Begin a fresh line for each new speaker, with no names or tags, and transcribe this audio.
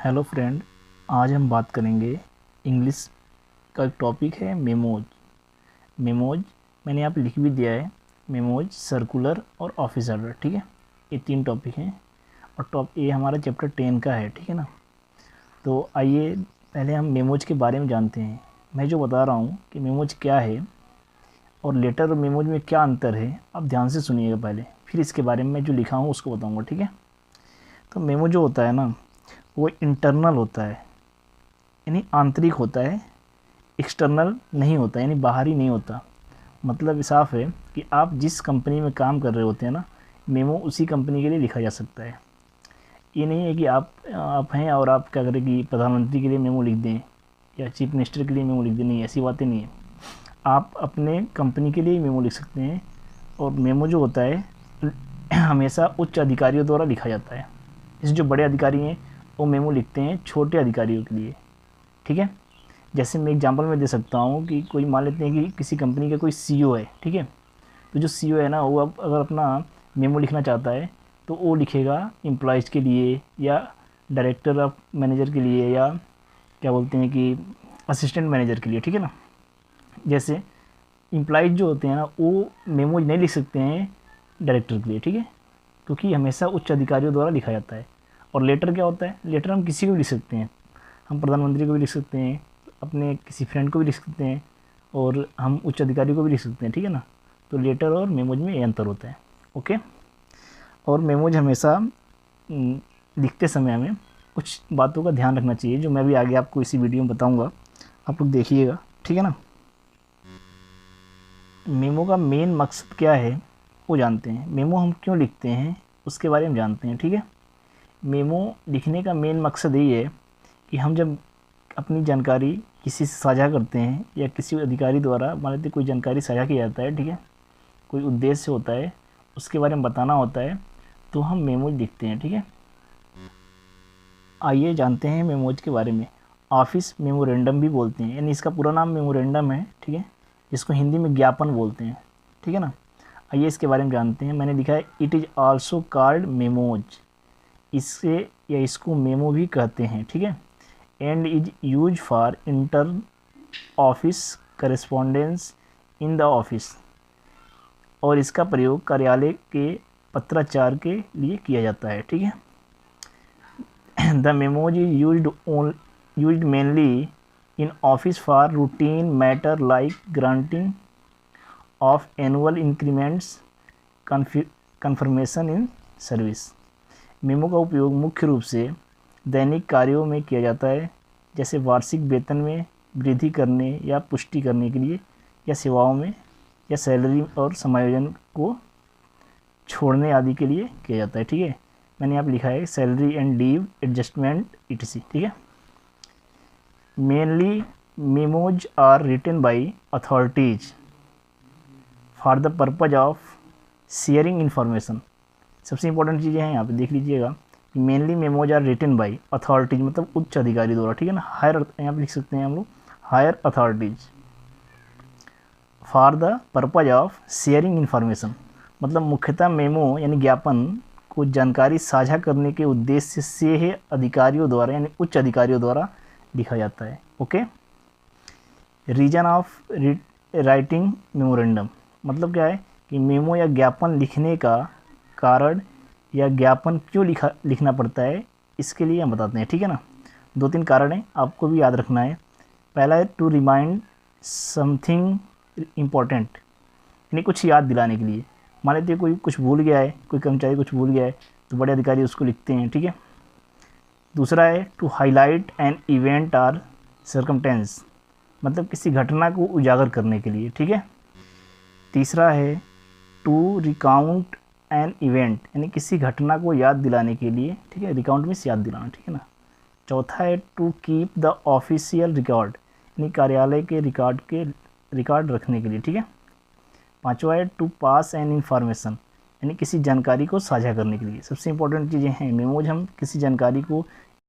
Hello friend, आज हम बात करेंगे इंग्लिश का एक टॉपिक है मेमोज। मेमोज मैंने यहाँ पे लिख भी दिया है। मेमोज, सर्कुलर और ऑफिस ऑर्डर, ठीक है। ये तीन टॉपिक हैं और ये हमारा चैप्टर 10 का है, ठीक है ना। तो आइए पहले हम मेमोज के बारे में जानते हैं। मैं जो बता रहा हूँ कि मेमोज क्या है और लेटर और मेमोज में क्या अंतर है, आप ध्यान से सुनिएगा पहले, फिर इसके बारे में मैं जो लिखा हूँ उसको बताऊँगा, ठीक है। तो मेमो जो होता है ना, वो इंटरनल होता है, यानी आंतरिक होता है। एक्सटर्नल नहीं होता, यानी बाहरी नहीं होता। मतलब साफ है कि आप जिस कंपनी में काम कर रहे होते हैं ना, मेमो उसी कंपनी के लिए लिखा जा सकता है। ये नहीं है कि आप हैं और आप क्या करें कि प्रधानमंत्री के लिए मेमो लिख दें या चीफ मिनिस्टर के लिए मेमो लिख दें। नहीं, ऐसी बातें नहीं है। आप अपने कंपनी के लिए मेमो लिख सकते हैं। और मेमो जो होता है हमेशा उच्च अधिकारियों द्वारा लिखा जाता है। जैसे जो बड़े अधिकारी हैं वो मेमो लिखते हैं छोटे अधिकारियों के लिए, ठीक है। जैसे मैं एग्जांपल में दे सकता हूँ कि कोई मान लेते हैं कि किसी कंपनी का कोई सीईओ है, ठीक है। तो जो सीईओ है ना, वो अब अगर अपना मेमो लिखना चाहता है तो वो लिखेगा एम्प्लॉयज़ के लिए या डायरेक्टर ऑफ मैनेजर के लिए या क्या बोलते हैं कि असिस्टेंट मैनेजर के लिए, ठीक है ना। जैसे एम्प्लॉयज़ जो होते हैं ना, वो मेमो नहीं लिख सकते हैं डायरेक्टर के लिए, ठीक है, क्योंकि हमेशा उच्च अधिकारियों द्वारा लिखा जाता है। और लेटर क्या होता है? लेटर हम किसी को भी लिख सकते हैं। हम प्रधानमंत्री को भी लिख सकते हैं, अपने किसी फ्रेंड को भी लिख सकते हैं और हम उच्च अधिकारी को भी लिख सकते हैं, ठीक है ना। तो लेटर और मेमोज में ये अंतर होता है, ओके। और मेमोज हमेशा लिखते समय हमें कुछ बातों का ध्यान रखना चाहिए, जो मैं भी आगे आपको इसी वीडियो में बताऊंगा। आप लोग देखिएगा, ठीक है ना। मेमो का मेन मकसद क्या है वो जानते हैं। मेमो हम क्यों लिखते हैं उसके बारे में जानते हैं, ठीक है। मेमो लिखने का मेन मकसद यही है कि हम जब अपनी जानकारी किसी से साझा करते हैं या किसी अधिकारी द्वारा मान लेते कोई जानकारी साझा किया जाता है, ठीक है, कोई उद्देश्य होता है, उसके बारे में बताना होता है, तो हम मेमोज लिखते हैं, ठीक है। आइए जानते हैं मेमोज के बारे में। ऑफिस मेमोरेंडम भी बोलते हैं, यानी इसका पूरा नाम मेमोरेंडम है, ठीक है। इसको हिंदी में ज्ञापन बोलते हैं, ठीक है ना। आइए इसके बारे में जानते हैं। मैंने लिखा है it is also called memos. इससे या इसको मेमो भी कहते हैं, ठीक है। And is use for inter office correspondence in the office. और इसका प्रयोग कार्यालय के पत्राचार के लिए किया जाता है, ठीक है। The memos is used mainly in office for routine matter like granting of annual increments, confirmation in service. Memo का उपयोग मुख्य रूप से दैनिक कार्यों में किया जाता है, जैसे वार्षिक वेतन में वृद्धि करने या पुष्टि करने के लिए, या सेवाओं में, या सैलरी और समायोजन को छोड़ने आदि के लिए किया जाता है, ठीक है। मैंने यहाँ पर लिखा है salary and leave adjustment etc, ठीक है। Mainly memos are written by authorities for the purpose of sharing information. सबसे इंपॉर्टेंट चीज़ें हैं यहाँ पे देख लीजिएगा। Mainly memos are written by authorities, मतलब उच्च अधिकारी द्वारा, ठीक है ना। हायर यहाँ पे लिख सकते हैं हम लोग higher authorities for the purpose of sharing information, मतलब मुख्यतः मेमो यानी ज्ञापन को जानकारी साझा करने के उद्देश्य से है अधिकारियों द्वारा, यानी उच्च अधिकारियों द्वारा लिखा जाता है, okay. Reason of writing memorandum, मतलब क्या है कि मेमो या ज्ञापन लिखने का कारण या ज्ञापन क्यों लिखना पड़ता है, इसके लिए हम बताते हैं, ठीक है ना। 2-3 कारण हैं, आपको भी याद रखना है। पहला है टू रिमाइंड समथिंग इम्पोर्टेंट, यानी कुछ याद दिलाने के लिए। मान लेते कोई कुछ भूल गया है, कोई कर्मचारी कुछ भूल गया है, तो बड़े अधिकारी उसको लिखते हैं, ठीक है। दूसरा है to highlight an event or circumstance, मतलब किसी घटना को उजागर करने के लिए, ठीक है। तीसरा है टू रिकाउंट एन इवेंट, यानी किसी घटना को याद दिलाने के लिए, ठीक है। रिकाउंट मीन्स याद दिलाना, ठीक है ना। चौथा है to keep the official record, यानी कार्यालय के रिकॉर्ड रखने के लिए, ठीक है। पांचवा है टू पास एन इंफॉर्मेशन, यानी किसी जानकारी को साझा करने के लिए। सबसे इंपॉर्टेंट चीज़ें हैं। मेमोज हम किसी जानकारी को